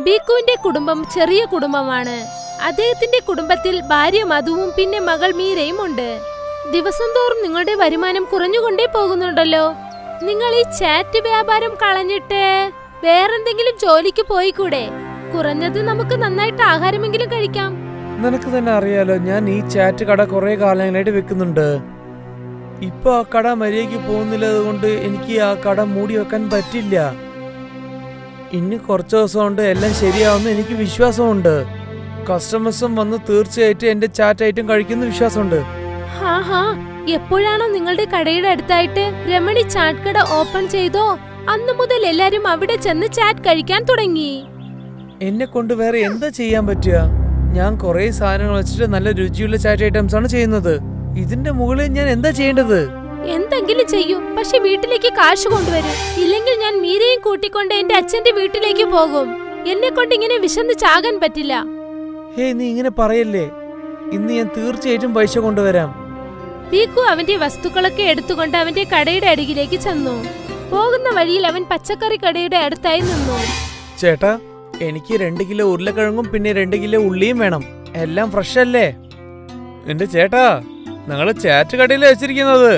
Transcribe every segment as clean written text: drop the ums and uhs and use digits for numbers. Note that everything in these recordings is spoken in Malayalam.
ബീക്കുവിന്റെ കുടുംബം ചെറിയ കുടുംബമാണ്. അദ്ദേഹത്തിന്റെ കുടുംബത്തിൽ ഭാര്യ മധുവും പിന്നെ മകൾ മീരയും ഉണ്ട്. ദിവസം തോറും നിങ്ങളുടെ വരുമാനം കുറഞ്ഞുകൊണ്ടേ പോകുന്നുണ്ടല്ലോ. നിങ്ങൾ ഈ ചാറ്റ് വ്യാപാരം കളഞ്ഞിട്ട് വേറെന്തെങ്കിലും ജോലിക്ക് പോയിക്കൂടെ? കുറഞ്ഞത് നമുക്ക് നന്നായിട്ട് ആഹാരമെങ്കിലും കഴിക്കാം. നിനക്ക് തന്നെ അറിയാലോ, ഞാൻ ഈ ചാറ്റ് കട കുറെ കാലങ്ങളായിട്ട് വെക്കുന്നുണ്ട്. ഇപ്പൊ ആ കട മര്യാദയ്ക്ക് പോകുന്നില്ലത് കൊണ്ട് എനിക്ക് ആ കട മൂടി വെക്കാൻ പറ്റില്ല. ഇനി കുറച്ച് ദിവസം കൊണ്ട് എല്ലാം ശരിയാവുന്ന എനിക്ക് വിശ്വാസമുണ്ട്. കസ്റ്റമേഴ്സും വന്ന് തീർച്ചയായിട്ടും എന്റെ ചാറ്റ് ഐറ്റം കഴിക്കുന്ന വിശ്വാസമുണ്ട്. എപ്പോഴാണോ നിങ്ങളുടെ കടയുടെ അടുത്തായിട്ട് രമണി ചാറ്റ് കട ഓപ്പൺ ചെയ്തോ അന്നു മുതൽ എല്ലാരും അവിടെ ചെന്ന് ചാറ്റ് കഴിക്കാൻ തുടങ്ങി. എന്നെ കൊണ്ട് വേറെ എന്താ ചെയ്യാൻ പറ്റുക? ഞാൻ കുറെ സാധനങ്ങൾ വെച്ചിട്ട് നല്ല രുചിയുള്ള ചാറ്റ് ഐറ്റംസ് ആണ് ചെയ്യുന്നത്. ഇതിന്റെ മുകളിൽ ഞാൻ എന്താ ചെയ്യേണ്ടത്? എന്തെങ്കിലും ചെയ്യൂ, പക്ഷെ വീട്ടിലേക്ക് കാശ് കൊണ്ടുവരും. ഇല്ലെങ്കിൽ ഞാൻ മീരയും കൂട്ടിക്കൊണ്ട് എന്റെ അച്ഛന്റെ വീട്ടിലേക്ക് പോകും. എന്നെ കൊണ്ട് ഇങ്ങനെ വിശന്ന് ചാകാൻ പറ്റില്ല. നീ ഇങ്ങനെ പറയല്ലേ. ഇന്ന് ഞാൻ തീർച്ചയായിട്ടും പൈസ കൊണ്ടുവരാം. ബീക്കു അവന്റെ വസ്തുക്കളൊക്കെ എടുത്തുകൊണ്ട് അവന്റെ കടയുടെ അരികിലേക്ക് ചെന്നു. പോകുന്ന വഴിയിൽ അവൻ പച്ചക്കറി കടയുടെ അടുത്തായി നിന്നു. ചേട്ടാ, എനിക്ക് 2 കിലോ ഉരുളക്കിഴങ്ങും പിന്നെ 2 കിലോ ഉള്ളിയും വേണം. എല്ലാം ഫ്രഷ് അല്ലേ? എന്റെ ചേട്ടാ, നിങ്ങള് ചാറ്റ് കടയിൽ വെച്ചിരിക്കുന്നത്.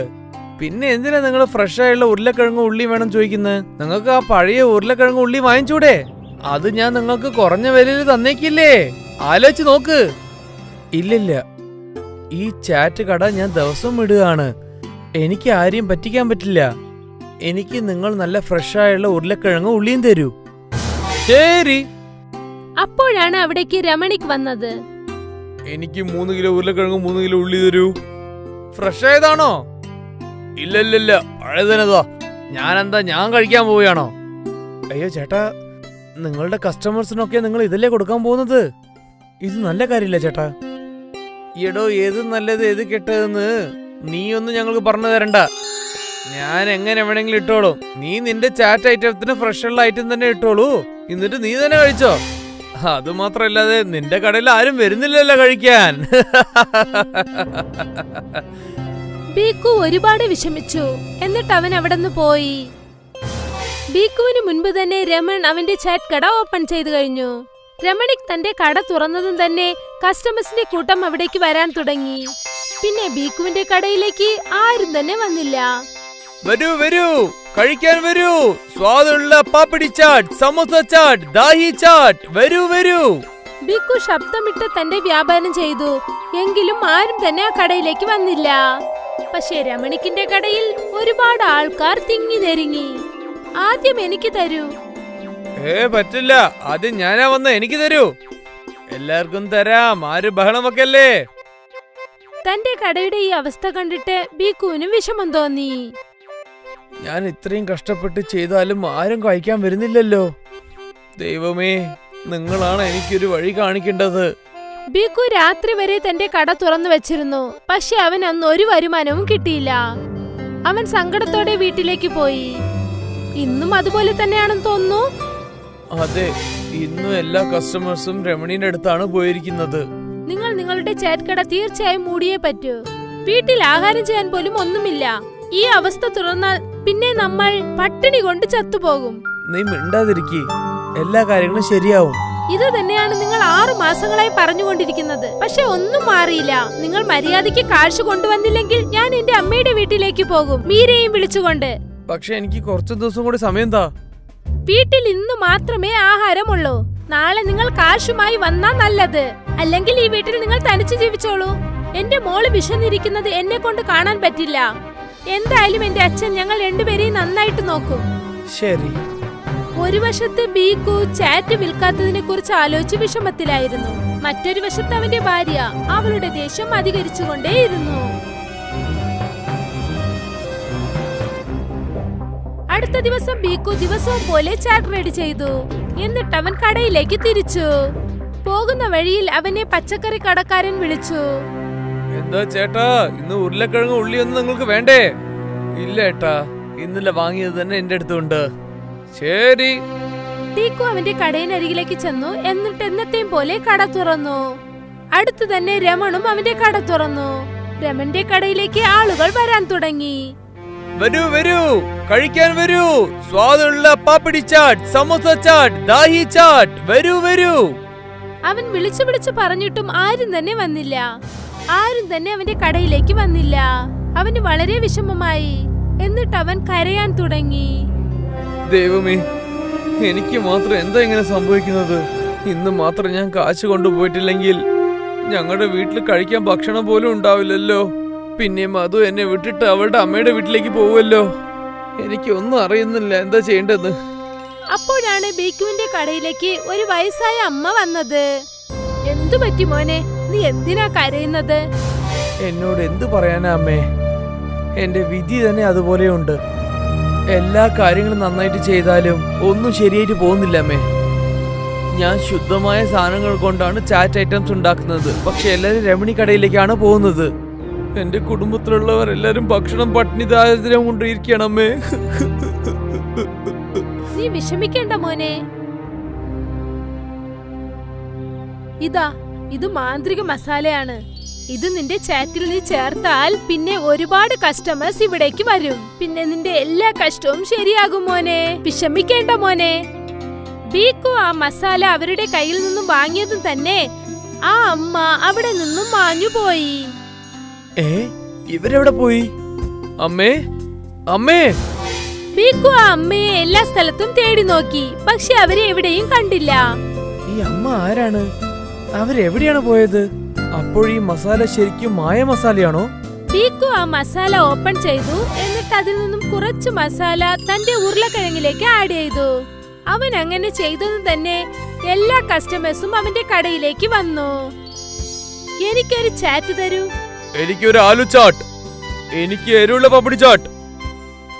പിന്നെ എന്തിനാ നിങ്ങൾ ഫ്രഷ് ആയുള്ള ഉരുളക്കിഴങ്ങും ഉള്ളിയും വേണം ചോദിക്കുന്നത്? നിങ്ങൾക്ക് ആ പഴയ ഉരുളക്കിഴങ്ങും ഉള്ളി വാങ്ങിച്ചൂടെ? അത് ഞാൻ നിങ്ങൾക്ക് കുറഞ്ഞ വിലയിൽ തന്നേക്കില്ലേ? ആലോചിച്ച് നോക്ക്. ഇല്ലില്ല, ഈ ചാറ്റ് കട ഞാൻ ദിവസവും ഇടുകയാണ്. എനിക്ക് ആരെയും പറ്റിക്കാൻ പറ്റില്ല. എനിക്ക് നിങ്ങൾ നല്ല ഫ്രഷ് ആയുള്ള ഉരുളക്കിഴങ്ങും ഉള്ളിയും തരൂ. ശരി. അപ്പോഴാണ് അവിടേക്ക് രമണിക് വന്നത്. എനിക്ക് 3 കിലോ ഉരുളക്കിഴങ്ങും 3 കിലോ ഉള്ളി തരൂ. ഫ്രഷ് ആയതാണോ? ഇല്ലല്ലല്ല, പഴയതനതാ. ഞാൻ കഴിക്കാൻ പോവുകയാണോ? അയ്യോ ചേട്ടാ, നിങ്ങളുടെ കസ്റ്റമേഴ്സിനൊക്കെ നിങ്ങൾ ഇതല്ലേ കൊടുക്കാൻ പോകുന്നത്? ഇത് നല്ല കാര്യമില്ല ചേട്ടാ. എടോ, ഏത് നല്ലത് ഏത് കെട്ടതെന്ന് നീ ഒന്നും ഞങ്ങൾക്ക് പറഞ്ഞു തരണ്ട. ഞാൻ എങ്ങനെ വേണമെങ്കിലും ഇട്ടോളൂ. നീ നിന്റെ ചാറ്റ് ഐറ്റത്തിന് ഫ്രഷ് ഉള്ള ഐറ്റം തന്നെ ഇട്ടോളൂ. എന്നിട്ട് നീ തന്നെ കഴിച്ചോ. അത് മാത്രല്ലാതെ നിന്റെ കടയിൽ ആരും വരുന്നില്ലല്ലോ കഴിക്കാൻ. ബീക്കു ഒരുപാട് വിഷമിച്ചു. എന്നിട്ട് അവൻ അവിടെ നിന്ന് പോയി. ബീക്കുവിന് മുൻപ് തന്നെ രമൺ അവന്റെ ചാറ്റ് കട ഓപ്പൺ ചെയ്തു കഴിഞ്ഞു. രമണിക് തന്റെ കട തുറന്നതും തന്നെ കസ്റ്റമേഴ്സിന്റെ കൂട്ടം അവിടേക്ക് വരാൻ തുടങ്ങി. പിന്നെ ബീക്കുവിന്റെ കടയിലേക്ക് ആരും തന്നെ വന്നില്ല. വരൂ വരൂ, കഴിക്കാൻ വരൂ. സ്വാദുള്ള പാപ്പടി ചാട്ട്, സമോസ ചാട്ട്, ദാഹി ചാട്ട്, വരൂ വരൂ. ബീക്കു ശബ്ദമിട്ട് തന്റെ വ്യാപാരം ചെയ്തു. എങ്കിലും ആരും തന്നെ ആ കടയിലേക്ക് വന്നില്ല. പക്ഷേ രമണിക്കിന്റെ കടയിൽ ഒരുപാട് ആൾക്കാർ തിങ്ങി നെരുങ്ങി. ആദ്യം എനിക്ക് തരൂ. പറ്റില്ല, ആദ്യം ഞാനാ വന്ന, എനിക്ക് തരൂ. എല്ലാവർക്കും തരാം, ആര് ബഹളം വെക്കല്ലേ. തന്റെ കടയുടെ ഈ അവസ്ഥ കണ്ടിട്ട് ബീക്കുവിന് വിഷമം തോന്നി. ഞാൻ ഇത്രയും കഷ്ടപ്പെട്ട് ചെയ്താലും ആരും കഴിക്കാൻ വരുന്നില്ലല്ലോ. ദൈവമേ, നിങ്ങളാണ് എനിക്കൊരു വഴി കാണിക്കേണ്ടത്. ബീക്കു രാത്രി വരെ തന്റെ കട തുറന്നു വെച്ചിരുന്നു. പക്ഷെ അവൻ അന്ന് ഒരു വരുമാനവും കിട്ടിയില്ല. അവൻ സങ്കടത്തോടെ വീട്ടിലേക്ക് പോയി. ഇന്നും അതുപോലെ തന്നെയാണെന്ന് തോന്നുന്നു. അതെ, ഇന്നും എല്ലാ കസ്റ്റമേഴ്സും രമണീന്റെ അടുത്താണ് പോയിരിക്കുന്നത്. നിങ്ങൾ നിങ്ങളുടെ ചാറ്റ് കട തീർച്ചയായും മൂടിയേ പറ്റൂ. വീട്ടിൽ ആഹാരം ചെയ്യാൻ പോലും ഒന്നുമില്ല. ഈ അവസ്ഥ തുടർന്നാൽ പിന്നെ നമ്മൾ പട്ടിണി കൊണ്ട് ചത്തുപോകും. നീ മിണ്ടാതിരിക്കേ, എല്ലാ കാര്യങ്ങളും ശരിയാവും. ഇത് തന്നെയാണ് നിങ്ങൾ 6 മാസങ്ങളായി പറഞ്ഞുകൊണ്ടിരിക്കുന്നത്. പക്ഷെ ഒന്നും മാറിയില്ല. നിങ്ങൾ മര്യാദയ്ക്ക് കാശ് കൊണ്ടുവന്നില്ലെങ്കിൽ ഞാൻ എന്റെ അമ്മയുടെ വീട്ടിലേക്ക് പോകും, മീരയും വിളിച്ചുകൊണ്ട്. പക്ഷെ എനിക്ക് കുറച്ചു ദിവസം കൂടി സമയം താ. വീട്ടിൽ ഇന്ന് മാത്രമേ ആഹാരമുള്ളൂ. നാളെ നിങ്ങൾ കാശുമായി വന്നാ നല്ലത്. അല്ലെങ്കിൽ ഈ വീട്ടിൽ നിങ്ങൾ തനിച്ച് ജീവിച്ചോളൂ. എന്റെ മോള് വിശന്നിരിക്കുന്നത് എന്നെ കൊണ്ട് കാണാൻ പറ്റില്ല. എന്തായാലും എന്റെ അച്ഛൻ ഞങ്ങൾ രണ്ടുപേരെയും നന്നായിട്ട് നോക്കും. ശരി. ഒരു വശത്ത് ബീക്കു ചാറ്റ് വിൽക്കാത്തതിനെ കുറിച്ച് ആലോചിച്ച് വിഷമത്തിലായിരുന്നു. മറ്റൊരു വശത്ത് അവന്റെ ഭാര്യ അവളുടെ ദേഷ്യം അധികരിച്ചുകൊണ്ടേയിരുന്നു. അടുത്ത ദിവസം ബീക്കു ദിവസവും പോലെ ചാറ്റ് റെഡി ചെയ്തു. എന്നിട്ട് അവൻ കടയിലേക്ക് തിരിച്ചു. പോകുന്ന വഴിയിൽ അവനെ പച്ചക്കറി കടക്കാരൻ വിളിച്ചു. എന്താ ചേട്ടാ, ഇന്ന് ഉരുളക്കിഴങ്ങ് ഉള്ളിയൊന്നും നിങ്ങൾക്ക് വേണ്ടേ? ഇല്ല ഏട്ടാ, ഇന്നലെ വാങ്ങിയത് തന്നെ എന്റെ അടുത്തുണ്ട്. ശരി. ബീക്കു അവന്റെ കടയിനരികിലേക്ക് ചെന്നു. എന്നിട്ട് എന്നത്തെയും പോലെ കട തുറന്നു. അടുത്തു തന്നെ രമണും അവന്റെ കട തുറന്നു. രമന്റെ കടയിലേക്ക് ആളുകൾ വരാൻ തുടങ്ങി. വരൂ വരൂ, കഴിക്കാൻ വരൂ. സ്വാദുള്ള പാപ്പടി ചാട്ട്, സമോസ ചാട്ട്, ദാഹി ചാട്ട്, വരൂ വരൂ. അവൻ വിളിച്ചു വിളിച്ചു പറഞ്ഞിട്ടും ആരും തന്നെ വന്നില്ല. ആരും തന്നെ അവന്റെ കടയിലേക്ക് വന്നില്ല. അവന് വളരെ വിഷമമായി. എന്നിട്ട് അവൻ കരയാൻ തുടങ്ങി. ദൈവമേ, എനിക്ക് മാത്രം എന്താ ഇങ്ങനെ സംഭവിക്കുന്നത്? ഇന്ന് മാത്രം ഞാൻ കാശ് കൊണ്ടുപോയിട്ടില്ലെങ്കിൽ ഞങ്ങളുടെ വീട്ടിൽ കഴിക്കാൻ ഭക്ഷണം പോലും ഉണ്ടാവില്ലല്ലോ. പിന്നെയും മധു എന്നെ വിട്ടിട്ട് അവളുടെ അമ്മയുടെ വീട്ടിലേക്ക് പോവുമല്ലോ. എനിക്കൊന്നും അറിയുന്നില്ല എന്താ ചെയ്യേണ്ടത്. അപ്പോഴാണ് ബീക്കുവിന്റെ കടയിലേക്ക് ഒരു വയസ്സായ അമ്മ വന്നത്. എന്തു പറ്റി മോനെ, നീ എന്തിനാ കരയുന്നത്? എന്നോട് എന്തു പറയാനാ അമ്മേ, എന്റെ വിധി തന്നെ അതുപോലെയുണ്ട്. എല്ലാ കാര്യങ്ങളും നന്നായിട്ട് ചെയ്താലും ഒന്നും ശരിയായിട്ട് പോകുന്നില്ല അമ്മേ. ഞാൻ ശുദ്ധമായ സാധനങ്ങൾ കൊണ്ടാണ് ചാറ്റ് ഐറ്റംസ് ഉണ്ടാക്കുന്നത്, പക്ഷെ എല്ലാരും രമണി കടയിലേക്കാണ് പോകുന്നത്. എന്റെ കുടുംബത്തിലുള്ളവർ എല്ലാരും ഭക്ഷണം പട്ടിണി ദാരിദ്ര്യം കൊണ്ടിരിക്കണം അമ്മേ. നീ വിഷമിക്കേണ്ട മോനെ. ഇത് മാന്ത്രിക മസാലയാണ്. ഇത് നിന്റെ ചാറ്റിൽ നീ ചേർത്താൽ പിന്നെ ഒരുപാട് കസ്റ്റമേഴ്സ് ഇവിടേക്ക് വരും. പിന്നെ നിന്റെ എല്ലാ കഷ്ടവും ശരിയാകും മോനെ. വിഷമിക്കേണ്ട മോനെ. ബീക്കു ആ മസാല അവരുടെ കയ്യിൽ നിന്നും വാങ്ങിയതും തന്നെ ആ അമ്മ അവിടെ നിന്നും മാഞ്ഞുപോയി. ഇവരെവിടെ പോയി? അമ്മേ, അമ്മേ. ബീക്കു ആ അമ്മയെ എല്ലാ സ്ഥലത്തും തേടി നോക്കി, പക്ഷെ അവരെ എവിടെയും കണ്ടില്ല. ഈ അമ്മ ആരാണ്? അവരെവിടെയാണ് പോയത്? അപ്പോൾ ഈ മസാല ശരിക്കും മായ മസാലയാണോ? ബീക്കു ആ മസാല ഓപ്പൺ ചെയ്തു. എന്നിട്ട് അതിൽ നിന്നും കുറച്ച് മസാല തന്റെ ഉരുളക്കിഴങ്ങിലേക്ക് ആഡ് ചെയ്തു. അവൻ അങ്ങനെ ചെയ്തതും തന്നെ എല്ലാ കസ്റ്റമേഴ്സും അവന്റെ കടയിലേക്ക് വന്നു. എനിക്കൊരു ചാറ്റ് തരൂ. എനിക്കൊരു ആലു ചാട്ട്. എനിക്ക് എരിവുള്ള പപ്പടി ചാട്ട്.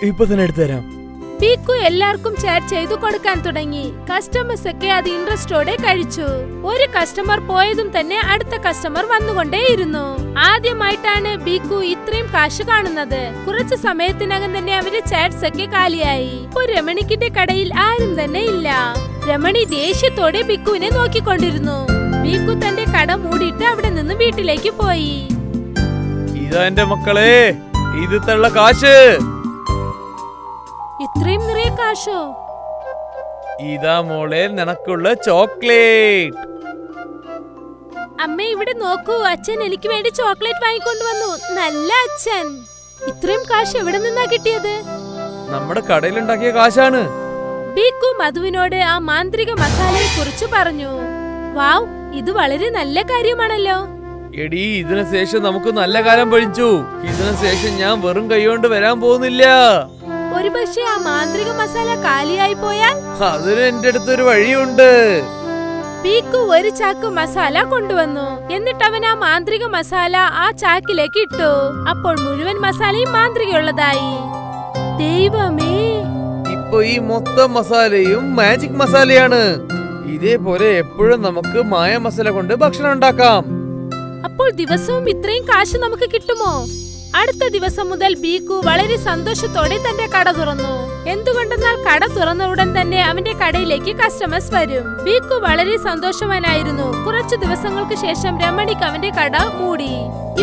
ഇപ്പൊ തന്നെ എടുത്തു തരാം. ബീക്കു എല്ലാവർക്കും ചാറ്റ് ചെയ്തു കൊടുക്കാൻ തുടങ്ങി. കസ്റ്റമേഴ്സ് ഒക്കെ അത് ഇൻട്രസ്റ്റോടെ കഴിച്ചു. ഒരു കസ്റ്റമർ പോയതും തന്നെ അടുത്ത കസ്റ്റമർ വന്നുകൊണ്ടേയിരുന്നു. ആദ്യമായിട്ടാണ് ബീക്കു ഇത്രയും കാശ് കാണുന്നത്. കുറച്ചു സമയത്തിനകം തന്നെ അവരുടെ ചാറ്റ്സ് ഒക്കെ കാലിയായി. ഇപ്പോൾ രമണിക്കിന്റെ കടയിൽ ആരും തന്നെ ഇല്ല. രമണി ദേഷ്യത്തോടെ ബിക്കുവിനെ നോക്കിക്കൊണ്ടിരുന്നു. ബീക്കു തന്റെ കട മൂടിയിട്ട് അവിടെ നിന്ന് വീട്ടിലേക്ക് പോയി. ഇതാ എന്റെ മക്കളെ, ഇത് തള്ള കാശ്. ഇത്രയും നിറയെ കാശോ? ഇതാ മോളെ നിനക്കുള്ള ചോക്ലേറ്റ്. അമ്മ ഇവിടെ നോക്കൂ, അച്ഛൻ എനിക്ക് വേണ്ടി ചോക്ലേറ്റ് വാങ്ങിക്കൊണ്ടുവന്നു. നല്ല അച്ഛൻ. ഇത്രയും കാശ് എവിടെ നിന്നാ കിട്ടിയത്? നമ്മുടെ കടയിലുണ്ടാക്കിയ കാശാണ്. ബീക്കു മധുവിനോട് ആ മാന്ത്രിക മസാലയെ കുറിച്ച് പറഞ്ഞു. വാവ്, ഇത് വളരെ നല്ല കാര്യമാണല്ലോ. എടി, ഇതിനു ശേഷം നമുക്ക് നല്ല കാലം പഴിച്ചു. ഇതിനു ശേഷം ഞാൻ വെറും കൈകൊണ്ട് വരാൻ പോകുന്നില്ല. ഒരുപക്ഷെ ആ മാന്ത്രിക മസാല കാലിയായി പോയാൽ? അതിന് എന്റെ അടുത്തൊരു വഴിയുണ്ട്. ബീക്കു ഒരു ചാക്ക് മസാല കൊണ്ടുവന്നു. എന്നിട്ട് അവൻ ആ മാന്ത്രിക മസാല ആ ചാക്കിലേക്ക് ഇട്ടു. അപ്പോൾ മുഴുവൻ മസാലയും മാന്ത്രികയുള്ളതായി. ദൈവമേ, ഇപ്പൊ ഈ മൊത്തം മസാലയും മാജിക് മസാലയാണ്. ഇതേപോലെ എപ്പോഴും നമുക്ക് മായ മസാല കൊണ്ട് ഭക്ഷണം ഉണ്ടാക്കാം. അപ്പോൾ ദിവസവും ഇത്രയും കാശ് നമുക്ക് കിട്ടുമോ? അടുത്ത ദിവസം മുതൽ ബീക്കു വളരെ സന്തോഷത്തോടെ തന്റെ കട തുറന്നു. എന്തുകൊണ്ടെന്നാൽ കട തുറന്ന ഉടൻ തന്നെ അവന്റെ കടയിലേക്ക് കസ്റ്റമേഴ്സ് വരും. ബീക്കു വളരെ സന്തോഷവാനായിരുന്നു. കുറച്ചു ദിവസങ്ങൾക്ക് ശേഷം രമണിക്ക് അവന്റെ കട മൂടി.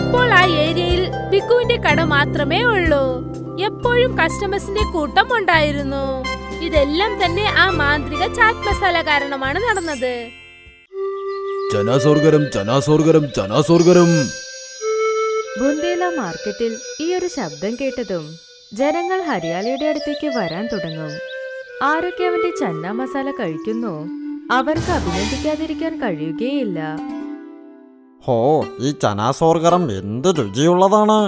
ഇപ്പോൾ ആ ഏരിയയിൽ ബിക്കുവിന്റെ കട മാത്രമേ ഉള്ളൂ. എപ്പോഴും കസ്റ്റമേഴ്സിന്റെ കൂട്ടം ഉണ്ടായിരുന്നു. ഇതെല്ലാം തന്നെ ആ മാന്ത്രിക ചാറ്റ് മസാല കാരണമാണ് നടന്നത്. ചനാസോർഗരം ചനാസോർഗരം ചനാസോർഗരം. ബുന്ദേല മാർക്കറ്റിൽ ഈ ഒരു ശബ്ദം കേട്ടതും ജനങ്ങൾ ഹരിയാലയുടെ അടുത്തേക്ക് വരാൻ തുടങ്ങും. ആരൊക്കെ അവന്റെ ചന്ന മസാല കഴിക്കുന്നു അവർക്ക് അഭിനന്ദിക്കാതിരിക്കാൻ കഴിയുകയില്ല. ഹോ, ഈ ചനാസോർഗരം എന്ത് രുചിയുള്ളതാണ്.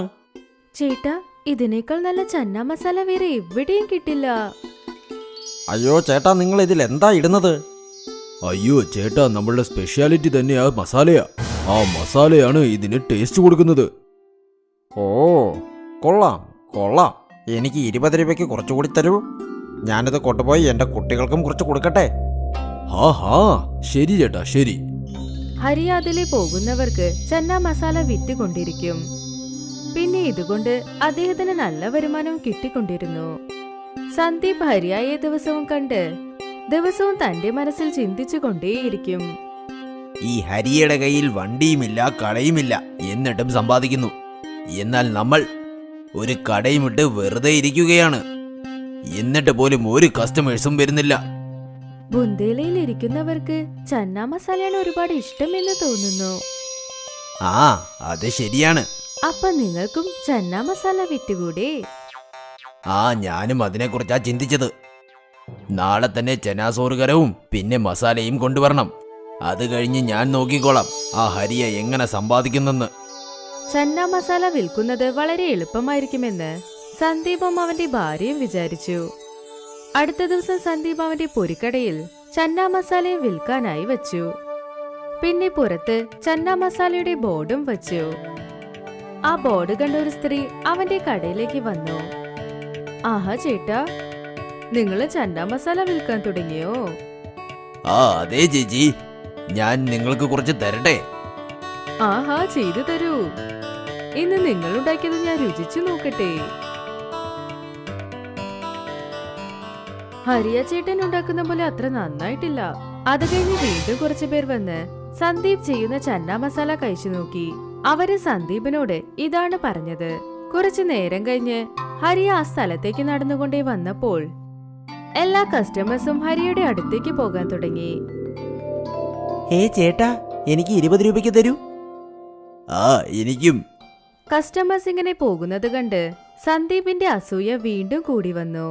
ചേട്ടാ, ഇതിനേക്കാൾ നല്ല ചന്ന മസാല വേറെ എവിടെയും കിട്ടില്ല. അയ്യോ ചേട്ടാ, നിങ്ങൾ ഇതിൽ എന്താ ഇടുന്നത്? അയ്യോ ചേട്ടാ, നമ്മളുടെ സ്പെഷ്യാലിറ്റി തന്നെ ആ മസാലയാ. ആ മസാലയാണ് ഇതിന് ടേസ്റ്റ് കൊടുക്കുന്നത്. ഓ, കൊള്ളാം കൊള്ളാം. എനിക്ക് 20 രൂപയ്ക്ക് കുറച്ചുകൂടി തരൂ. ഞാനിത് കൊണ്ടുപോയി എൻ്റെ കുട്ടികൾക്കും കുറച്ച് കൊടുക്കട്ടെ. ഹാ ഹാ, ശരി ചേട്ടാ, ശരി. ഹരിയാദിലെ പോകുന്നവർക്ക് ചന്ന മസാല വിറ്റുകൊണ്ടിരിക്കും. പിന്നെ ഇതുകൊണ്ട് അദ്ദേഹത്തിന് നല്ല വരുമാനവും കിട്ടിക്കൊണ്ടിരുന്നു. സന്ദീപ് ഹരിയായെ ദിവസവും കണ്ട് ദിവസവും തന്റെ മനസ്സിൽ ചിന്തിച്ചു കൊണ്ടേയിരിക്കും. ഈ ഹരിയുടെ കയ്യിൽ വണ്ടിയുമില്ല, കടയുമില്ല, എന്നിട്ടും സമ്പാദിക്കുന്നു. എന്നാൽ നമ്മൾ ഒരു കടയുമിട്ട് വെറുതെ ഇരിക്കുകയാണ്. എന്നിട്ട് പോലും ഒരു കസ്റ്റമേഴ്സും വരുന്നില്ല. ബുന്ദേലയിൽ ഇരിക്കുന്നവർക്ക് ചന്നാ മസാലയാണ് ഒരുപാട് ഇഷ്ടമെന്ന് തോന്നുന്നു. ആ, അത് ശരിയാണ്. അപ്പൊ നിങ്ങൾക്കും ചന്നാ മസാല വിറ്റുകൂടെ? ആ, ഞാനും അതിനെക്കുറിച്ചാ ചിന്തിച്ചത്. നാളെ തന്നെ ചെനാസോറ് കരവും പിന്നെ മസാലയും കൊണ്ടുവരണം. അത് കഴിഞ്ഞ് ഞാൻ നോക്കിക്കോളാം ആ ഹരിയ എങ്ങനെ സമ്പാദിക്കുന്നെന്ന്. ചന്നാ മസാല വിൽക്കുന്നത് വളരെ എളുപ്പമായിരിക്കുമെന്ന് സന്ദീപും അവന്റെ ഭാര്യയും വിചാരിച്ചു. അടുത്ത ദിവസം സന്ദീപ് അവന്റെ പൊരിക്കടയിൽ ചന്നാ മസാലയെ വിൽക്കാനായി വച്ചു. പിന്നെ പുറത്ത് ചന്നാ മസാലയുടെ ബോർഡും വച്ചു. ആ ബോർഡ് കണ്ട ഒരു സ്ത്രീ അവന്റെ കടയിലേക്ക് വന്നു. ആഹാ ചേട്ടാ, നിങ്ങള് ചന്നാ മസാല വിൽക്കാൻ തുടങ്ങിയോ? ആ, അതെ ചേച്ചി, ഞാൻ നിങ്ങൾക്ക് കുറച്ച് തരട്ടെ? ആഹാ, ചെയ്തു തരൂ. ഇന്ന് നിങ്ങൾ ഉണ്ടാക്കിയത് ഞാൻ രുചിച്ചു നോക്കട്ടെ. ഹരിയ ചേട്ടൻ ഉണ്ടാക്കുന്ന പോലെ അത്ര നന്നായിട്ടില്ല. അത് കഴിഞ്ഞ് വീണ്ടും കുറച്ചു പേർ വന്ന് സന്ദീപ് ചെയ്യുന്ന ചന്നാ മസാല കഴിച്ചു നോക്കി. അവര് സന്ദീപിനോട് ഇതാണ് പറഞ്ഞത്. കുറച്ചു നേരം കഴിഞ്ഞ് ഹരിയ ആ സ്ഥലത്തേക്ക് നടന്നുകൊണ്ടേ വന്നപ്പോൾ എല്ലാ കസ്റ്റമേഴ്സും ഹരിയുടെ അടുത്തേക്ക് പോകാൻ തുടങ്ങി. ചേട്ടാ, എനിക്ക് 20 രൂപയ്ക്ക് തരൂ. ആ, എനിക്കും. കസ്റ്റമേഴ്സ് ഇങ്ങനെ പോകുന്നത് കണ്ട് സന്ദീപിന്റെ അസൂയ വീണ്ടും കൂടി വന്നു.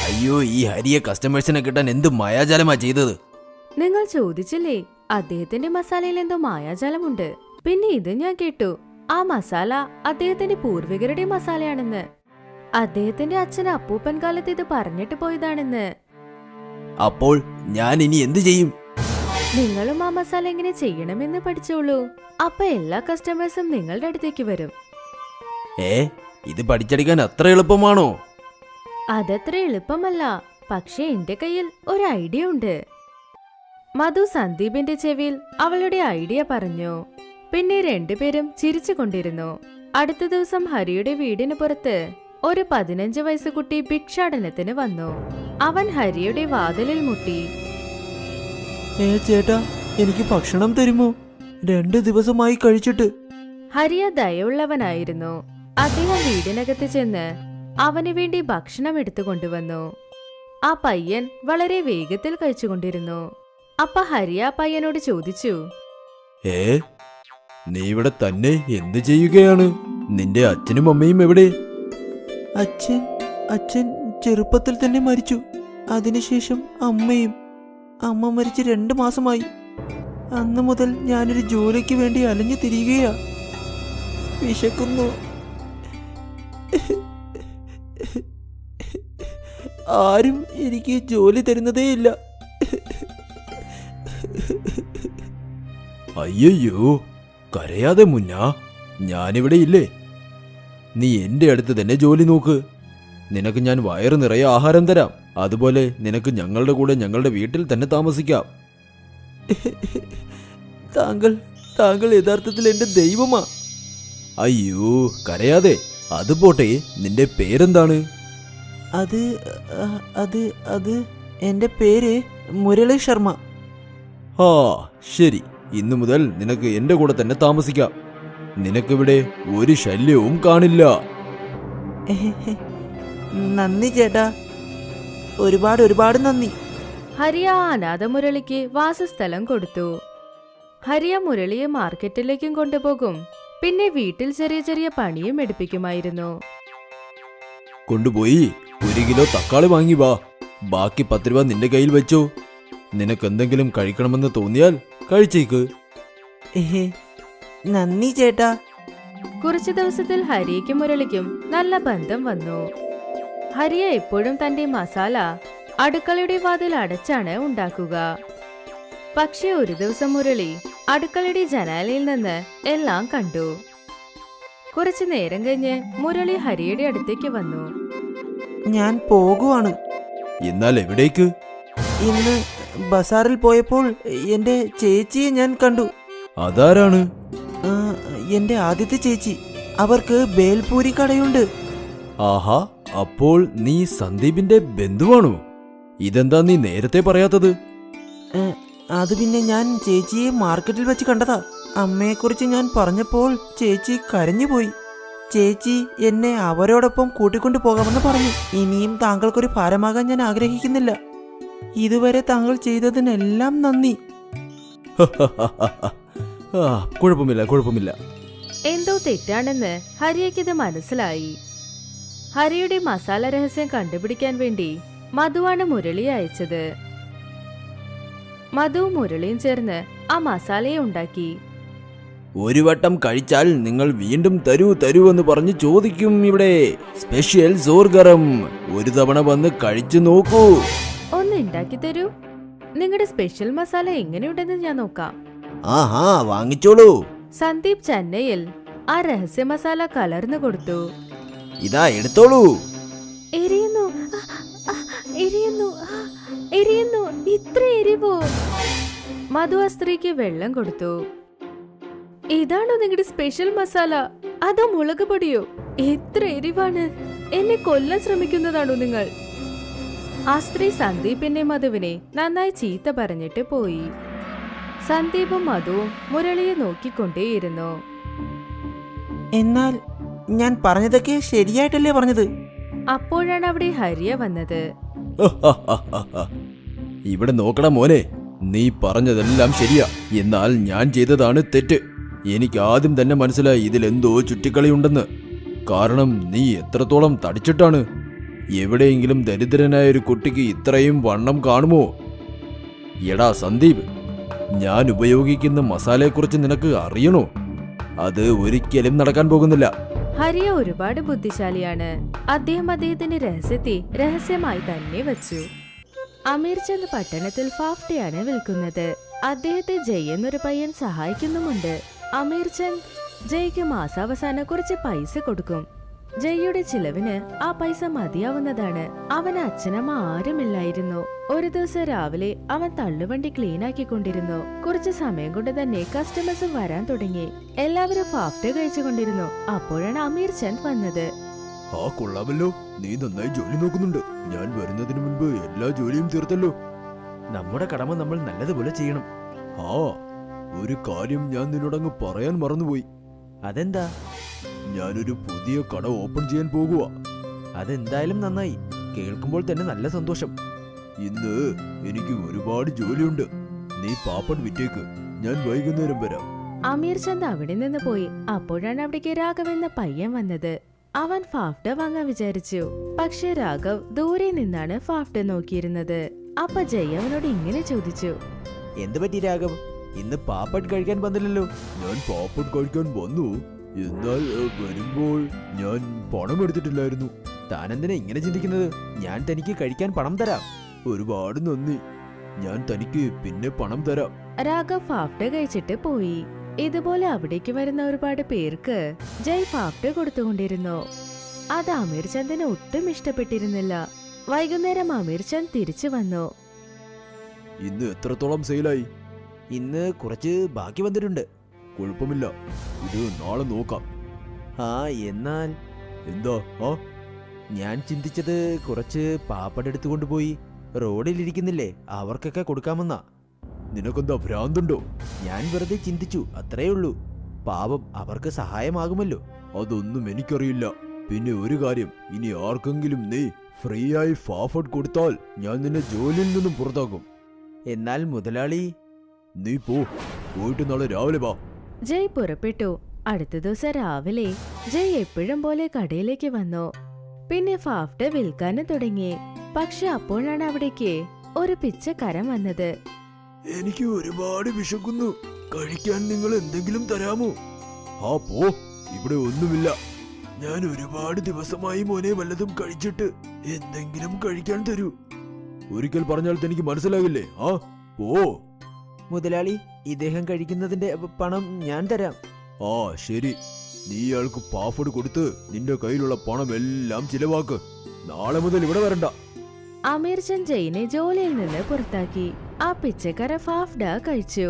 അയ്യോ, ഈ ഹരിയെ കസ്റ്റമേഴ്സിനെ കിട്ടാൻ എന്ത് മായാജാലമാ ചെയ്തത്? നിങ്ങൾ ചോദിച്ചില്ലേ, അദ്ദേഹത്തിന്റെ മസാലയിൽ എന്തോ മായാജാലമുണ്ട്. പിന്നെ ഇത് ഞാൻ കേട്ടു, ആ മസാല അദ്ദേഹത്തിന്റെ പൂർവികരുടെ മസാലയാണെന്ന്. അദ്ദേഹത്തിന്റെ അച്ഛൻ അപ്പൂപ്പൻ കാലത്ത് ഇത് പറഞ്ഞിട്ട് പോയതാണെന്ന്. അപ്പോൾ ഞാൻ ഇനി എന്ത് ചെയ്യും? നിങ്ങളും ആ മസാല എങ്ങനെ ചെയ്യണമെന്ന് പഠിച്ചോളൂ. അപ്പൊ എല്ലാ കസ്റ്റമേഴ്സും നിങ്ങളുടെ അടുത്തേക്ക് വരും. ഇത് പഠിച്ചെടുക്കാൻ അത്ര എളുപ്പമാണോ? അതത്ര എളുപ്പമല്ല, പക്ഷേ എന്റെ കയ്യിൽ ഒരു ഐഡിയ ഉണ്ട്. മധു സന്ദീപിന്റെ ചെവിയിൽ അവളുടെ ഐഡിയ പറഞ്ഞു. പിന്നെ രണ്ടുപേരും ചിരിച്ചുകൊണ്ടിരുന്നു. അടുത്ത ദിവസം ഹരിയുടെ വീടിന് പുറത്ത് ഒരു 15 വയസ്സുകുട്ടി ഭിക്ഷാടനത്തിന് വന്നു. അവൻ ഹരിയുടെ വാതിലിൽ മുട്ടി. ചേട്ടാ, എനിക്ക് ഭക്ഷണം തരുമോ? 2 ദിവസമായി കഴിച്ചിട്ട്. ഹരിയ ദയുള്ളവനായിരുന്നു. അദ്ദേഹം വീടിനകത്ത് ചെന്ന് അവന് വേണ്ടി ഭക്ഷണം എടുത്തു കൊണ്ടുവന്നു. ആ പയ്യൻ വളരെ വേഗത്തിൽ കഴിച്ചുകൊണ്ടിരുന്നു. അപ്പ ഹരിയ പയ്യനോട് ചോദിച്ചു, നീ ഇവിടെ തന്നെ എന്ത് ചെയ്യുകയാണ്? നിന്റെ അച്ഛനും അമ്മയും എവിടെ? അച്ഛൻ ചെറുപ്പത്തിൽ തന്നെ മരിച്ചു. അതിനുശേഷം അമ്മ മരിച്ച് 2 മാസമായി. അന്ന് മുതൽ ഞാനൊരു ജോലിക്ക് വേണ്ടി അലഞ്ഞു തിരികെയാ. വിശക്കുന്നു. ആരും എനിക്ക് ജോലി തരുന്നതേയില്ല. അയ്യോ, കരയാതെ മുന്നാ, ഞാനിവിടെ ഇല്ലേ? നീ എന്റെ അടുത്ത് തന്നെ ജോലി നോക്ക്. നിനക്ക് ഞാൻ വയറ് നിറയെ ആഹാരം തരാം. അതുപോലെ നിനക്ക് ഞങ്ങളുടെ കൂടെ ഞങ്ങളുടെ വീട്ടിൽ തന്നെ താമസിക്കാം. താങ്കൾ യഥാർത്ഥത്തിൽ എന്റെ ദൈവമാ. അയ്യോ, കരയാതെ. അത് പോട്ടെ, നിന്റെ പേരെന്താണ്? അത് എന്റെ പേര് മുരളി ശർമ്മ. ആ, ശരി. ഇന്നു മുതൽ നിനക്ക് എന്റെ കൂടെ തന്നെ താമസിക്കാം. നിനക്കിവിടെ ഒരു ശല്യവും കാണില്ല. നന്ദി ചേട്ടാ, ഒരുപാട് നന്ദി. ഹരിയ അനാഥ മുരളിക്ക് വാസസ്ഥലം കൊടുത്തു. ഹരിയ മുരളിയെ മാർക്കറ്റിലേക്കും കൊണ്ടുപോകും. പിന്നെ വീട്ടിൽ ചെറിയ ചെറിയ പണിയും എടുപ്പിക്കുമായിരുന്നു. കൊണ്ടുപോയി 1 കിലോ തക്കാളി വാങ്ങി വാ. ബാക്കി 10 രൂപ നിന്റെ കയ്യിൽ വെച്ചോ. നിനക്കെന്തെങ്കിലും കഴിക്കണമെന്ന് തോന്നിയാൽ കഴിച്ചേക്ക്. നന്ദി ചേട്ടാ. കുറച്ചു ദിവസത്തിൽ ഹരിയയ്ക്കും മുരളിക്കും നല്ല ബന്ധം വന്നു. ഹരിയ എപ്പോഴും തന്റെ മസാല അടുക്കളയുടെ വാതിൽ അടച്ചാണ് ഉണ്ടാക്കുക. പക്ഷെ ഒരു ദിവസം മുരളി അടുക്കളയുടെ ജനാലയിൽ നിന്ന് എല്ലാം കണ്ടു. കുറച്ചു നേരം കഴിഞ്ഞ് മുരളി ഹരിയുടെ അടുത്തേക്ക് വന്നു. ഞാൻ പോകുവാണ്. എന്നാൽ എവിടേക്ക്? ഇന്ന് ബസാറിൽ പോയപ്പോൾ എന്റെ ചേച്ചിയെ ഞാൻ കണ്ടു. അതാരാണ്? എന്റെ ആദ്യത്തെ ചേച്ചി. അവർക്ക് ബേൽപൂരി കടയുണ്ട്. ആഹാ, അപ്പോൾ നീ സന്ദീപിന്റെ ബന്ധുവാണോ? ഇതെന്താ നീ നേരത്തെ പറയാത്തത്? അത് പിന്നെ ഞാൻ ചേച്ചിയെ മാർക്കറ്റിൽ വെച്ച് കണ്ടതാ. അമ്മയെക്കുറിച്ച് ഞാൻ പറഞ്ഞപ്പോൾ ചേച്ചി കരഞ്ഞുപോയി. ചേച്ചി എന്നെ അവരോടൊപ്പം കൂട്ടിക്കൊണ്ടു പോകാമെന്ന് പറഞ്ഞു. ഇനിയും താങ്കൾക്കൊരു ഭാരമാകാൻ ഞാൻ ആഗ്രഹിക്കുന്നില്ല. ഇതുവരെ താങ്കൾ ചെയ്തതിനെല്ലാം നന്ദി. കുഴപ്പമില്ല. എന്തോ തെറ്റാണെന്ന് ഹരിയയ്ക്കിത് മനസ്സിലായി. ഹരിയുടെ മസാല രഹസ്യം കണ്ടുപിടിക്കാൻ വേണ്ടി മധുവാണ് മുരളിയെ അയച്ചത്. മധുവും മുരളിയും ചേർന്ന് ആ മസാലയെ ഉണ്ടാക്കി. ഒരു വട്ടം കഴിച്ചാൽ നിങ്ങൾ വീണ്ടും തരൂ എന്ന് പറഞ്ഞ് ചോദിക്കും. ഇവിടെ സ്പെഷ്യൽ സോർഗരം. ഒരു തവണ വന്ന് കഴിച്ചു നോക്കൂ. ഒന്ന് ഉണ്ടാക്കി തരൂ. നിങ്ങളുടെ സ്പെഷ്യൽ മസാല എങ്ങനെയുണ്ടെന്ന് ഞാൻ നോക്കാം. ആഹാ, വാങ്ങിച്ചോളൂ. സന്ദീപ് ചെന്നൈയിൽ ആ രഹസ്യ മസാല കലർന്നു കൊടുത്തു. ഇതാ എടുത്തോളൂ. എരിയുന്നു, എരിയുന്നു, എരിയുന്നു. ഇത്ര എരിവോ? മധു ആ സ്ത്രീക്ക് വെള്ളം കൊടുത്തു. ഇതാണോ നിങ്ങളുടെ സ്പെഷ്യൽ മസാല? അതോ മുളക് പൊടിയോ? എത്ര എരിവാണ്! എന്നെ കൊല്ലാൻ ശ്രമിക്കുന്നതാണോ നിങ്ങൾ? ആ സ്ത്രീ സന്ദീപിന്റെ മധുവിനെ നന്നായി ചീത്ത പറഞ്ഞിട്ട് പോയി. സന്ദീപും മധുവും മുരളിയെ നോക്കിക്കൊണ്ടേയിരുന്നു. എന്നാൽ ഞാൻ പറഞ്ഞതൊക്കെ ശരിയായിട്ടല്ലേ പറഞ്ഞത്? അപ്പോഴാണ് അവിടെ ഹരിയ വന്നത്. ഇവിടെ നോക്കണം മോനെ, നീ പറഞ്ഞതെല്ലാം ശരിയാ. എന്നാൽ ഞാൻ ചെയ്തതാണ് തെറ്റ്. എനിക്ക് ആദ്യം തന്നെ മനസ്സിലായി ഇതിലെന്തോ ചുറ്റിക്കളിയുണ്ടെന്ന്. കാരണം നീ എത്രത്തോളം തടിച്ചിട്ടാണ്. എവിടെയെങ്കിലും ദരിദ്രനായ ഒരു കുട്ടിക്ക് ഇത്രയും വണ്ണം കാണുമോ? എടാ സന്ദീപ്, ഞാൻ ഉപയോഗിക്കുന്ന മസാലയെക്കുറിച്ച് നിനക്ക് അറിയണോ? അത് ഒരിക്കലും നടക്കാൻ പോകുന്നില്ല. ഹരിയ ഒരുപാട് ബുദ്ധിശാലിയാണ്. അദ്ദേഹത്തിന്റെ രഹസ്യത്തെ രഹസ്യമായി തന്നെ വച്ചു. അമീർ ചന്ദ് പട്ടണത്തിൽ ഫാഫ്റ്റയാണ് വിൽക്കുന്നത്. അദ്ദേഹത്തെ ജയ് എന്നൊരു പയ്യൻ സഹായിക്കുന്നുമുണ്ട്. അമീർ ചന്ദ് ജയ്ക്ക് മാസാവസാനം കുറച്ച് പൈസ കൊടുക്കും. ജയ്യുടെ ചിലവിന് ആ പൈസ മതിയാവുന്നതാണ്. അവന് അച്ഛനമ്മ ആരുമില്ലായിരുന്നു. ഒരു ദിവസം രാവിലെ അവൻ തള്ളുവണ്ടി ക്ലീൻ ആക്കിക്കൊണ്ടിരുന്നു. കുറച്ച് സമയം കൊണ്ട് തന്നെ കസ്റ്റമേഴ്സ് വരാൻ തുടങ്ങി. എല്ലാവരും ഫാഫ്റ്റ കഴിച്ചുകൊണ്ടിരുന്നു. അപ്പോഴാണ് അമീർ ചന്ദ് വന്നത്. ആ കൊള്ളാമല്ലോ, നീ നന്നായി ജോലി നോക്കുന്നുണ്ട്. ഞാൻ വരുന്നതിന് മുൻപ് എല്ലാ ജോലിയും തീർത്തല്ലോ. നമ്മുടെ കടമ നമ്മൾ നല്ലതുപോലെ ചെയ്യണം. ആ, ഒരു കാര്യം ഞാൻ നിന്നോടങ്ങ് പറയാൻ മറന്നുപോയി. അതെന്താ? ഞാനൊരു പുതിയ കട ഓപ്പൺ ചെയ്യാൻ പോകുക. അതെന്തായാലും നന്നായി. കേൾക്കുമ്പോൾ തന്നെ നല്ല സന്തോഷം. ഇന്ന് എനിക്ക് ഒരുപാട് ജോലിയുണ്ട്. നീ പാപ്പൻ വിറ്റേക്ക്, ഞാൻ വൈകുന്നേരം വരാം. അമീർ ചന്ദ് അവിടെ നിന്ന് പോയി. അപ്പോഴാണ് അവിടേക്ക് രാഘവ് എന്ന പയ്യൻ വന്നത്. അവൻ ഫാഫ്റ്റ വാങ്ങാൻ വിചാരിച്ചു. പക്ഷെ രാഘവ് ദൂരെ നിന്നാണ് ഫാഫ്റ്റ നോക്കിയിരുന്നത്. അപ്പൊ ജയ് അവനോട് ഇങ്ങനെ ചോദിച്ചു. എന്ത് പറ്റി രാഘവ്? ഇന്ന് പാപ്പഡ് കഴിക്കാൻ വന്നില്ലല്ലോ. ഞാൻ പാപ്പൻ കഴിക്കാൻ വന്നു, എന്നാൽ വരുമ്പോൾ ഞാൻ പണം എടുത്തിട്ടില്ലായിരുന്നു. താനെന്തിനാ ഇങ്ങനെ ചിന്തിക്കുന്നത്? ഞാൻ തനിക്ക് കഴിക്കാൻ പണം തരാം. ഒരുപാട് നന്ദി. ഞാൻ തനിക്ക് പിന്നെ പണം തരാം. രാഘവ് ഫാഫ്റ്റ കഴിച്ചിട്ട് പോയി. ഇതുപോലെ അവിടേക്ക് വരുന്ന ഒരുപാട് പേർക്ക് ജയ് ഫാഫ്റ്റ കൊടുത്തുകൊണ്ടിരുന്നു. അത് അമീർ ചന്ദിന് ഒട്ടും ഇഷ്ടപ്പെട്ടിരുന്നില്ല. വൈകുന്നേരം അമീർ ചന്ദ് തിരിച്ചു വന്നു. ഇന്ന് എത്രത്തോളം സെയിലായി? ഇന്ന് കുറച്ച് ബാക്കി വന്നിട്ടുണ്ട്. കുഴപ്പമില്ല, ഇത് നാളെ നോക്കാം. ആ, എന്നാൽ എന്താ? ആ, ഞാൻ ചിന്തിച്ചത് കുറച്ച് പാപ്പഡ് എടുത്തുകൊണ്ടുപോയി റോഡിലിരിക്കുന്നില്ലേ, അവർക്കൊക്കെ കൊടുക്കാമെന്നാ. നിനക്കെന്താ ഭ്രാന്തുണ്ടോ? ഞാൻ വെറുതെ ചിന്തിച്ചു, അത്രേ ഉള്ളൂ. പാവം, അവർക്ക് സഹായമാകുമല്ലോ. അതൊന്നും എനിക്കറിയില്ല. പിന്നെ ഒരു കാര്യം, ഇനി ആർക്കെങ്കിലും നീ ഫ്രീ ആയി ഫാഫഡ് കൊടുത്താൽ ഞാൻ നിന്നെ ജോലിയിൽ നിന്നും പുറത്താക്കും. എന്നാൽ മുതലാളി, നീ പോയിട്ട് നാളെ രാവിലെ വാ. ജയ് പുറപ്പെട്ടു. അടുത്ത ദിവസം രാവിലെ ജയ് എപ്പോഴും പോലെ കടയിലേക്ക് വന്നു. പിന്നെ ഫാഫ്റ്റ വിൽക്കാനും തുടങ്ങി. പക്ഷെ അപ്പോഴാണ് അവിടേക്ക് ഒരു പിച്ചക്കാരൻ വന്നത്. എനിക്ക് ഒരുപാട് വിശക്കുന്നു. കഴിക്കാൻ നിങ്ങൾ എന്തെങ്കിലും തരാമോ? ആ പോ, ഇവിടെ ഒന്നുമില്ല. ഞാൻ ഒരുപാട് ദിവസമായി മോനെ വല്ലതും കഴിച്ചിട്ട്. എന്തെങ്കിലും കഴിക്കാൻ തരൂ. ഒരിക്കൽ പറഞ്ഞാൽ തനിക്ക് മനസ്സിലാകില്ലേ? ആ പോ. മുതലാളി, ഇദ്ദേഹം കഴിക്കുന്നതിന്റെ പണം ഞാൻ തരാം. ആ ശരി, നീ അയാൾക്ക് പാഫഡ് കൊടുത്ത് നിന്റെ കയ്യിലുള്ള പണം എല്ലാം ചിലവാക്ക്. നാളെ മുതൽ ഇവിടെ വരണ്ട. അമീർ ചന്ദ് ജയിനെ ജോലിയിൽ നിന്ന് പുറത്താക്കി. ആ പിച്ചക്കാര ഫാഫ്ഡ കഴിച്ചു.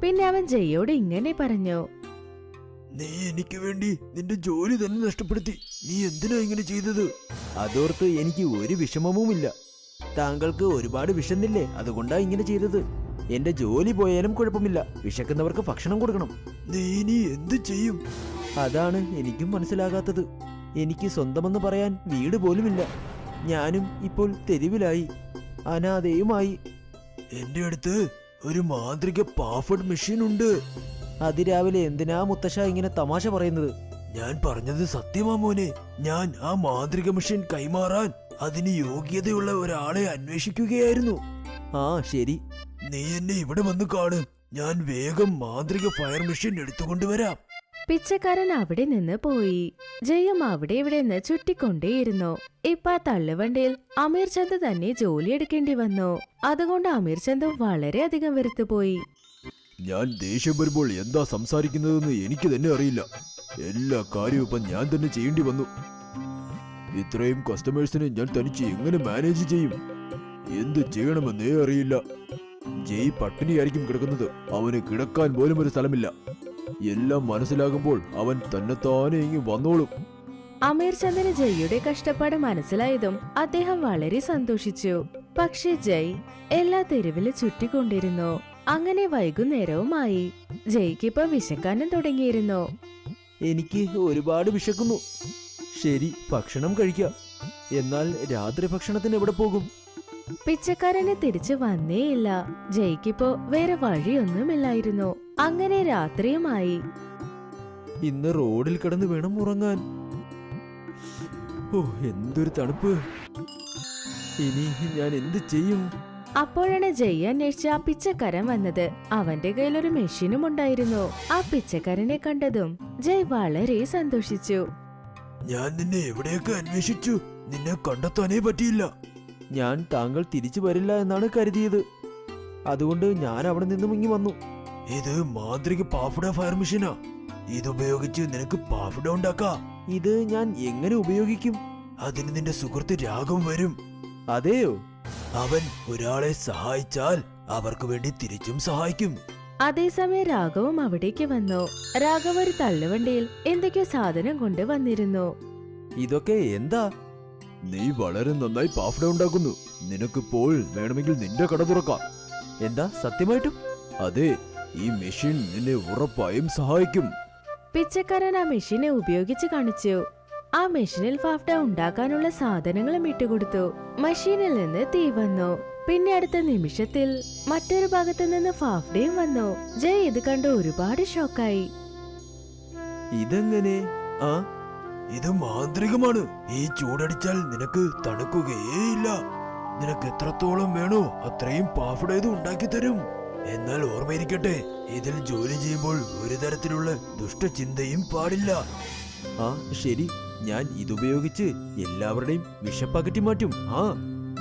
പിന്നെ അവൻ ജയ്യോട് ഇങ്ങനെ പറഞ്ഞു. നീ എനിക്ക് വേണ്ടി നിന്റെ ജോലി തന്നെ നഷ്ടപ്പെടുത്തി. നീ എന്തിനാ ഇങ്ങനെ ചെയ്തത്? അതോർത്ത് എനിക്ക് ഒരു വിഷമവുമില്ല. താങ്കൾക്ക് ഒരുപാട് വിശന്നില്ലേ, അതുകൊണ്ടാ ഇങ്ങനെ ചെയ്തത്. എന്റെ ജോലി പോയാലും കുഴപ്പമില്ല. വിശക്കുന്നവർക്ക് ഭക്ഷണം കൊടുക്കണം. നീ ഇനി എന്ത് ചെയ്യും? അതാണ് എനിക്കും മനസ്സിലാകാത്തത്. എനിക്ക് സ്വന്തമെന്ന് പറയാൻ വീട് പോലുമില്ല. ഞാനും ഇപ്പോൾ തെരുവിലായി, അനാഥയുമായി. എന്റെ അടുത്ത് ഒരു മാന്ത്രിക പാഫഡ് മെഷീൻ ഉണ്ട്. അതിരാവിലെ എന്തിനാ മുത്തശ്ശ ഇങ്ങനെ തമാശ പറയുന്നത്? ഞാൻ പറഞ്ഞത് സത്യമാ മോനെ. ഞാൻ ആ മാന്ത്രിക മെഷീൻ കൈമാറാൻ അതിന് യോഗ്യതയുള്ള ഒരാളെ അന്വേഷിക്കുകയായിരുന്നു. ആ ശരി, നീ എന്നെ ഇവിടെ വന്ന് കാണും. ഞാൻ വേഗം മാന്ത്രിക ഫയർ മെഷീൻ എടുത്തുകൊണ്ടുവരാം. പിച്ചക്കാരൻ അവിടെ നിന്ന് പോയി. ജയും അവിടെ ഇവിടെ നിന്ന് ചുറ്റിക്കൊണ്ടേയിരുന്നു. ഇപ്പൊ ആ തള്ളുവണ്ടിയിൽ അമീർ ചന്ദ് തന്നെ ജോലിയെടുക്കേണ്ടി വന്നു. അതുകൊണ്ട് അമീർ ചന്ദ് വളരെയധികം വെറുത്തുപോയി. ഞാൻ ദേഷ്യം വരുമ്പോൾ എന്താ സംസാരിക്കുന്നതെന്ന് എനിക്ക് തന്നെ അറിയില്ല. എല്ലാ കാര്യവും ഇപ്പം ഞാൻ തന്നെ ചെയ്യേണ്ടി വന്നു. ഇത്രയും കസ്റ്റമേഴ്സിനെ ഞാൻ തനിച്ച് എങ്ങനെ മാനേജ് ചെയ്യും? എന്ത് ചെയ്യണമെന്നേ അറിയില്ല. ജയ് പട്ടിണിയായിരിക്കും കിടക്കുന്നത്. അവന് കിടക്കാൻ പോലും ഒരു സ്ഥലമില്ല. എല്ലാം മനസ്സിലാകുമ്പോൾ അവൻ തന്നെത്താനെ ഇങ്ങ് വന്നോളും. അമീർ ചന്ദിന് ജയ്യുടെ കഷ്ടപ്പാട് മനസ്സിലായതും അദ്ദേഹം വളരെ സന്തോഷിച്ചു. പക്ഷെ ജയ് എല്ലാ തെരുവിലും ചുറ്റിക്കൊണ്ടിരുന്നു. അങ്ങനെ വൈകുന്നേരവുമായി. ജയ്ക്കിപ്പോ വിശക്കാനും തുടങ്ങിയിരുന്നു. എനിക്ക് ഒരുപാട് വിശക്കുന്നു. ശരി, ഭക്ഷണം കഴിക്കാം. എന്നാൽ രാത്രി ഭക്ഷണത്തിന് എവിടെ പോകും? പിച്ചക്കാരന് തിരിച്ചു വന്നേയില്ല. ജയ്ക്കിപ്പോ വേറെ വഴിയൊന്നുമില്ലായിരുന്നു. അങ്ങനെ രാത്രിയുമായി. ഇന്ന് റോഡിൽ കിടന്ന് വേണം ഉറങ്ങാൻ. ഓ, എന്തൊരു തണുപ്പ്. ഇനി ഞാൻ എന്ത് ചെയ്യും? അപ്പോഴാണ് ജയ് അന്വേഷിച്ച ആ പിച്ചക്കാരൻ വന്നത്. അവന്റെ കയ്യിലൊരു മെഷീനും ഉണ്ടായിരുന്നു. ആ പിച്ചക്കാരനെ കണ്ടതും ജയ് വളരെ സന്തോഷിച്ചു. ഞാൻ നിന്നെ എവിടെയൊക്കെ അന്വേഷിച്ചു, നിന്നെ കണ്ടെത്താനേ പറ്റിയില്ല. ഞാൻ താങ്കൾ തിരിച്ചു വരില്ല എന്നാണ് കരുതിയത്. അതുകൊണ്ട് ഞാൻ അവിടെ നിന്നും ഇങ്ങി വന്നു. ഇത് മാന്ത്രിക പാഫ്ഡ ഫയർ മെഷീനാ. ഇതുപയോഗിച്ച് നിനക്ക് പാഫ്ഡ ഉണ്ടാക്കാം. ഇത് ഞാൻ എങ്ങനെ ഉപയോഗിക്കും? അതിന് നിന്റെ സുഹൃത്ത് രാഘവ് വരും. അതെയോ? അവൻ ഒരാളെ സഹായിച്ചാൽ അവർക്ക് വേണ്ടി തിരിച്ചും സഹായിക്കും. അതേസമയം രാഘവും അവിടേക്ക് വന്നു. രാഘവ് ഒരു തള്ളുവണ്ടിയിൽ എന്തൊക്കെയോ സാധനം കൊണ്ട് വന്നിരുന്നു. ഇതൊക്കെ എന്താ? നീ വളരെ നന്നായി പാഫ്ഡ ഉണ്ടാക്കുന്നു. നിനക്കിപ്പോൾ വേണമെങ്കിൽ നിന്റെ കട തുറക്കാം. എന്താ, സത്യമായിട്ടും? അതെ, ഈ മെഷീൻ നിന്നെ ഉറപ്പായും സഹായിക്കും. പിച്ചക്കാരൻ ആ മെഷീനെ ഉപയോഗിച്ച് കാണിച്ചു. ആ മെഷീനിൽ ഫാഫ്ഡ ഉണ്ടാക്കാനുള്ള സാധനങ്ങളും ഇട്ടുകൊടുത്തു. മെഷീനിൽ നിന്ന് തീ വന്നു. പിന്നെ അടുത്ത നിമിഷത്തിൽ മറ്റൊരു ഭാഗത്തു നിന്ന് ഫാഫ്ഡയും വന്നു. ജയ് ഇത് കണ്ട് ഒരുപാട് ഷോക്കായി. ഇതെങ്ങനെ? ആ, ഇത് മാന്ത്രികമാണ്. ഈ ചൂടടിച്ചാൽ നിനക്ക് തണുക്കുകയേയില്ല. നിനക്ക് എത്രത്തോളം വേണോ അത്രയും പാഫ്ഡ ഇത് ഉണ്ടാക്കി തരും. എന്നാൽ ഓർമ്മയിരിക്കട്ടെ, ഇതിൽ ജോലി ചെയ്യുമ്പോൾ ഒരു തരത്തിലുള്ള ദുഷ്ടചിന്തയും പാടില്ല. ആ ശരി, ഞാൻ ഇതുപയോഗിച്ച് എല്ലാവരുടെയും വിശപ്പകറ്റി മാറ്റും. ആ,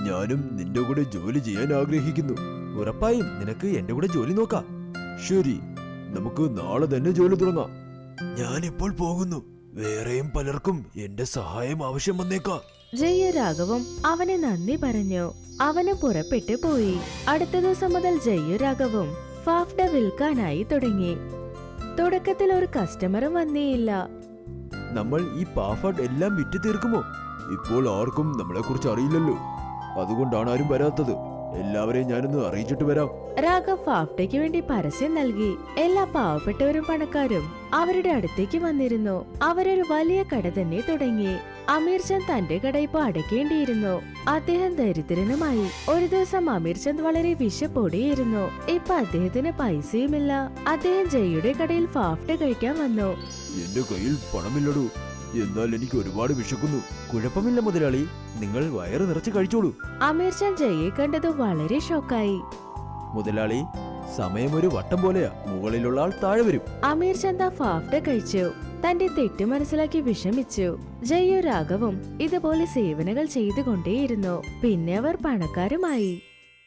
ഞാനും നിന്റെ കൂടെ ജോലി ചെയ്യാൻ ആഗ്രഹിക്കുന്നു. ഉറപ്പായും നിനക്ക് എന്റെ കൂടെ ജോലി നോക്കാം. ശരി, നമുക്ക് നാളെ തന്നെ ജോലി തുടങ്ങാം. ഞാനിപ്പോൾ പോകുന്നു. വേറെയും പലർക്കും എന്റെ സഹായം ആവശ്യം വന്നേക്കാം. ജയ്യ രാഘവും അവനെ നന്ദി പറഞ്ഞു. അവന് പുറപ്പെട്ടു പോയി. അടുത്ത ദിവസം മുതൽ ജയ്യ രാഘവും ഫാഫ്ഡ വിൽക്കാനായി തുടങ്ങി. തുടക്കത്തിൽ ഒരു കസ്റ്റമറും വന്നേയില്ല. നമ്മൾ ഈ പാഫഡ് എല്ലാം വിറ്റ് തീർക്കുമോ? ഇപ്പോൾ ആർക്കും നമ്മളെ കുറിച്ച് അറിയില്ലല്ലോ. അതുകൊണ്ടാണ് ആരും വരാത്തത്. എല്ലാവരെയും ഞാനൊന്ന് അറിയിച്ചിട്ട് വരാം. രാഘവ് ഫാഫ്ഡയ്ക്ക് വേണ്ടി പരസ്യം നൽകി. എല്ലാ പാവപ്പെട്ടവരും പണക്കാരും അവരുടെ അടുത്തേക്ക് വന്നിരുന്നു. അവരൊരു വലിയ കട തന്നെ തുടങ്ങി. അമീർ ചന്ദ് തന്റെ കട ഇപ്പൊ അടയ്ക്കേണ്ടിയിരുന്നു. അദ്ദേഹം ദരിദ്രനുമായി. ഒരു ദിവസം അമീർ ചന്ദ് വളരെ വിശപ്പോടെയിരുന്നു. ഇപ്പൊ അദ്ദേഹത്തിന് പൈസയുമില്ല. അദ്ദേഹം ജയ്യുടെ കടയിൽ ഫാഫ്ഡ കഴിക്കാൻ വന്നു. എന്റെ കയ്യിൽ പണമില്ലടൂ. എന്നാൽ എനിക്ക് ഒരുപാട് വിശക്കുന്നു. കുഴപ്പമില്ല മുതലാളി, നിങ്ങൾ വയറ് നിറച്ച് കഴിച്ചോളൂ. അമീർ ചന്ദ് ജയ്യെ കണ്ടത് വളരെ ഷോക്കായി. മുതലാളി, സമയം ഒരു വട്ടം പോലെയാ. മുകളിലുള്ള ആൾ താഴെ വരും. അമീർ ചന്ദ് ഫാഫ്ഡ കഴിച്ചു. തന്റെ തെറ്റ് മനസ്സിലാക്കി വിഷമിച്ചു. ജയ്യും രാഘവും ഇതുപോലെ സേവനങ്ങൾ ചെയ്തുകൊണ്ടേയിരുന്നു. പിന്നെ അവർ പണക്കാരുമായി.